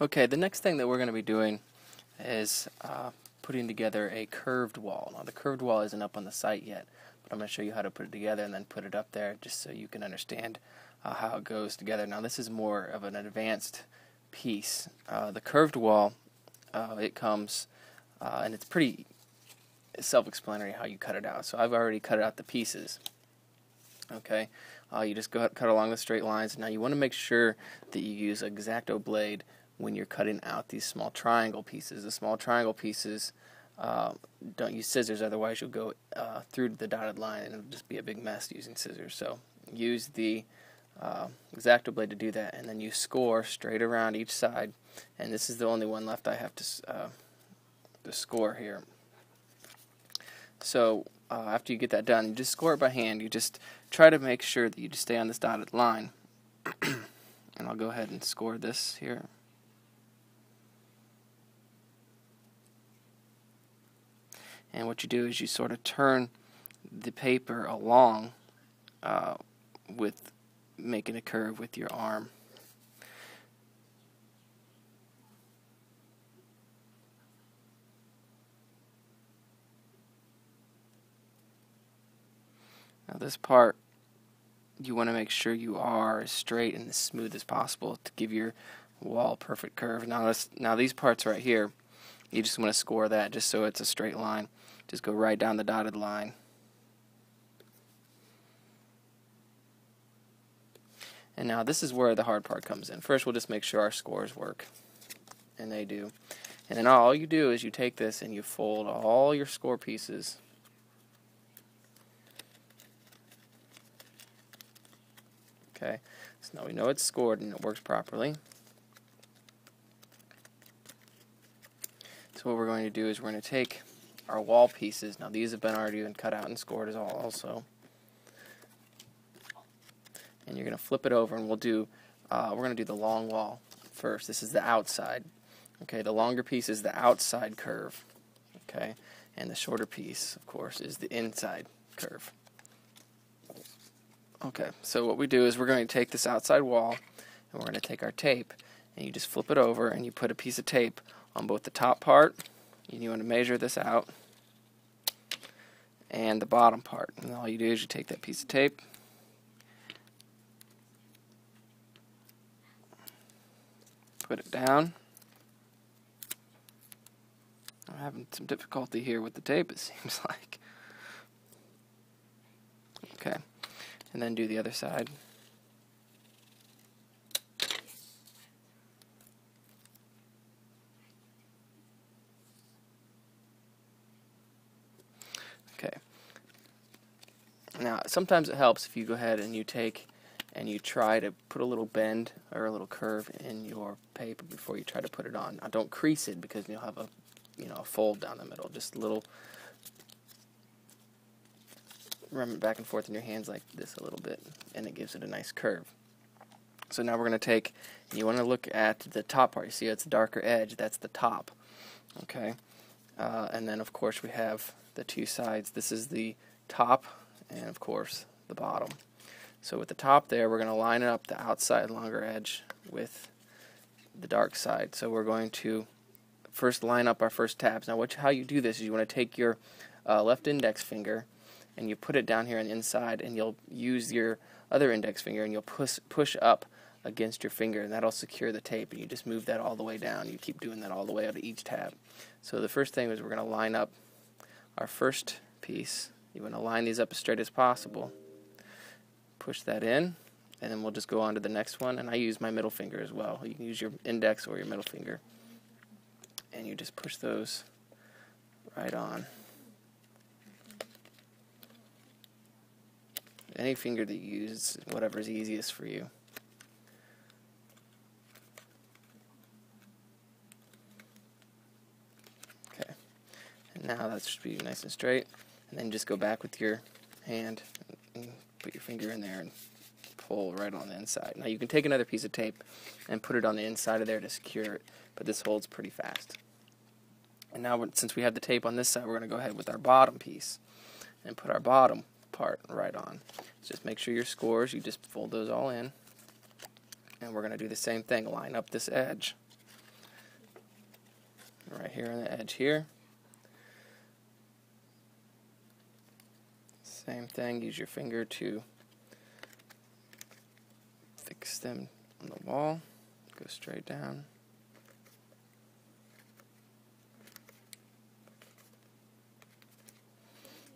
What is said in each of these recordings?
Okay, the next thing that we're going to be doing is putting together a curved wall. Now the curved wall isn't up on the site yet, but I'm going to show you how to put it together and then put it up there just so you can understand how it goes together. Now this is more of an advanced piece. The curved wall, it comes, and it's pretty self-explanatory how you cut it out. So I've already cut out the pieces. Okay, you just cut along the straight lines. Now you want to make sure that you use an X-Acto blade when you're cutting out these small triangle pieces. The small triangle pieces, don't use scissors, otherwise you'll go through the dotted line and it'll just be a big mess using scissors. So use the X-Acto blade to do that, and then you score straight around each side. And this is the only one left I have to score here. So after you get that done, you just score it by hand. You just try to make sure that you just stay on this dotted line. And I'll go ahead and score this here. And what you do is you sort of turn the paper along with making a curve with your arm. Now this part, you want to make sure you are as straight and as smooth as possible to give your wall a perfect curve. Now these parts right here, you just want to score that just so it's a straight line. Just go right down the dotted line. And now this is where the hard part comes in. First we'll just make sure our scores work. And they do. And then all you do is you take this and you fold all your score pieces. Okay, so now we know it's scored and it works properly. So what we're going to do is we're going to take our wall pieces. Now these have already been cut out and scored as also. And you're going to flip it over, and we're going to do the long wall first. This is the outside. Okay, the longer piece is the outside curve. Okay, and the shorter piece, of course, is the inside curve. Okay, so what we do is we're going to take this outside wall, and we're going to take our tape, and you just flip it over, and you put a piece of tape on both the top part, and you want to measure this out, and the bottom part. And all you do is you take that piece of tape, put it down. I'm having some difficulty here with the tape, it seems like. Okay, and then do the other side. Okay. Now, sometimes it helps if you go ahead and you take and you try to put a little bend or a little curve in your paper before you try to put it on. Now, don't crease it because you'll have a fold down the middle. Just a little, run it back and forth in your hands like this a little bit, and it gives it a nice curve. So now we're going to take, and you want to look at the top part. You see it's a darker edge. That's the top. Okay, and then of course we have the two sides. This is the top, and of course the bottom. So with the top there, we're going to line up the outside longer edge with the dark side. So we're going to first line up our first tabs. Now how you do this is you want to take your left index finger and you put it down here on the inside, and you'll use your other index finger and you'll push up against your finger, and that'll secure the tape, and you just move that all the way down. You keep doing that all the way out of each tab. So the first thing is we're going to line up our first piece. You want to line these up as straight as possible. Push that in, and then we'll just go on to the next one, and I use my middle finger as well. You can use your index or your middle finger, and you just push those right on. Any finger that you use, whatever is easiest for you. Okay, and now that should be nice and straight, and then just go back with your hand and put your finger in there and pull right on the inside. Now you can take another piece of tape and put it on the inside of there to secure it, but this holds pretty fast. And now since we have the tape on this side, we're going to go ahead with our bottom piece and put our bottom part right on. Just make sure your scores, you just fold those all in, and we're going to do the same thing, line up this edge. right here on the edge here. Same thing, use your finger to fix them on the wall. Go straight down.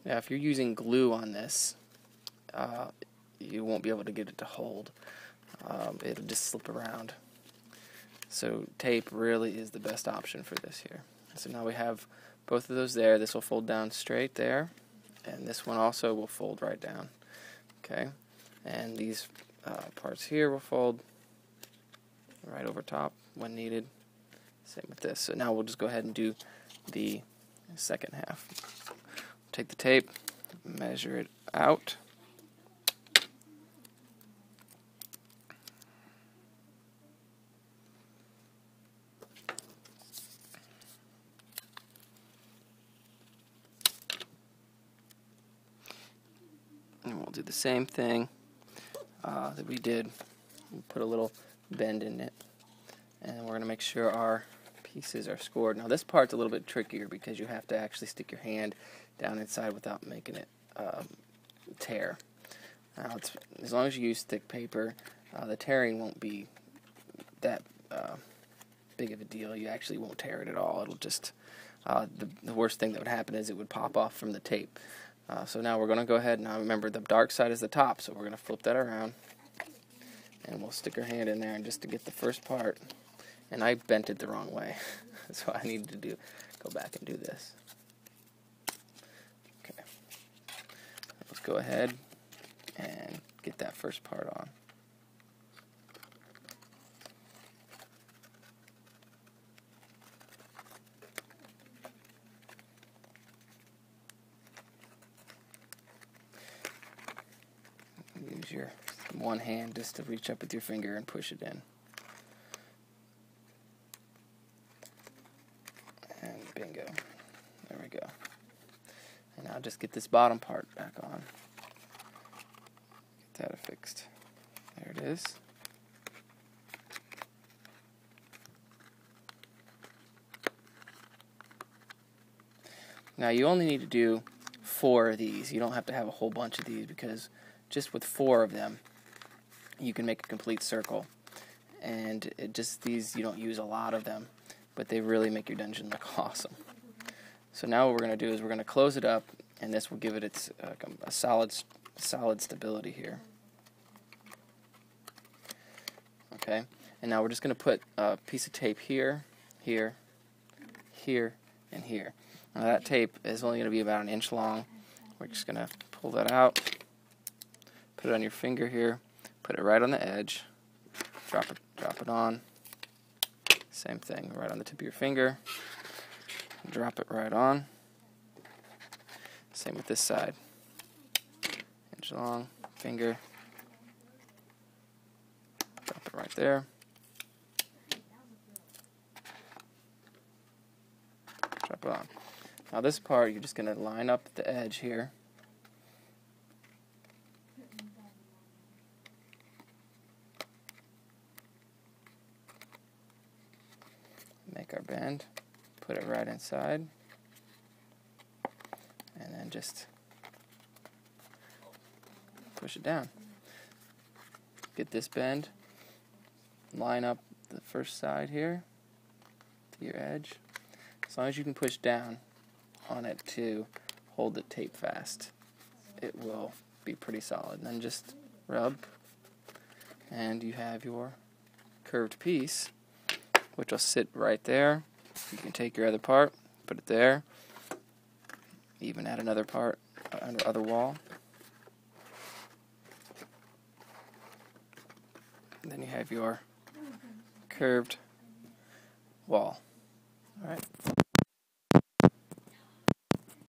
Now if you're using glue on this, you won't be able to get it to hold. It'll just slip around. So tape really is the best option for this here. So now we have both of those there. This will fold down straight there, and this one also will fold right down. Okay, and these parts here will fold right over top when needed. Same with this. So now we'll just go ahead and do the second half. Take the tape, measure it out. And we'll do the same thing that we did. We'll put a little bend in it, and we're going to make sure our pieces are scored. Now this part's a little bit trickier because you have to actually stick your hand down inside without making it tear. Now as long as you use thick paper, the tearing won't be that big of a deal. You actually won't tear it at all. It'll just the worst thing that would happen is it would pop off from the tape. So now we're going to go ahead, now remember the dark side is the top, so we're going to flip that around and we'll stick our hand in there and just to get the first part. And I bent it the wrong way, so I need to go back and do this. Okay, let's go ahead and get that first part on. Use your one hand just to reach up with your finger and push it in. And bingo. There we go. And now just get this bottom part back on. Get that affixed. There it is. Now you only need to do 4 of these. You don't have to have a whole bunch of these because just with 4 of them you can make a complete circle. And these, you don't use a lot of them, but they really make your dungeon look awesome. So now what we're going to do is we're going to close it up, and this will give it its a solid stability here. Okay, and now we're just going to put a piece of tape here, here, here, and here. Now that tape is only going to be about 1 inch long. We're just going to pull that out, put it on your finger here, put it right on the edge, drop it on. Same thing, right on the tip of your finger, drop it right on. Same with this side. 1 inch long, finger, drop it right there. Drop it on. Now this part, you're just going to line up the edge here. Make our bend, put it right inside, and then just push it down. Get this bend, line up the first side here to your edge. As long as you can push down on it to hold the tape fast, it will be pretty solid. And then just rub, and you have your curved piece, which will sit right there. You can take your other part, put it there, even add another part on the other wall. And then you have your curved wall. Alright.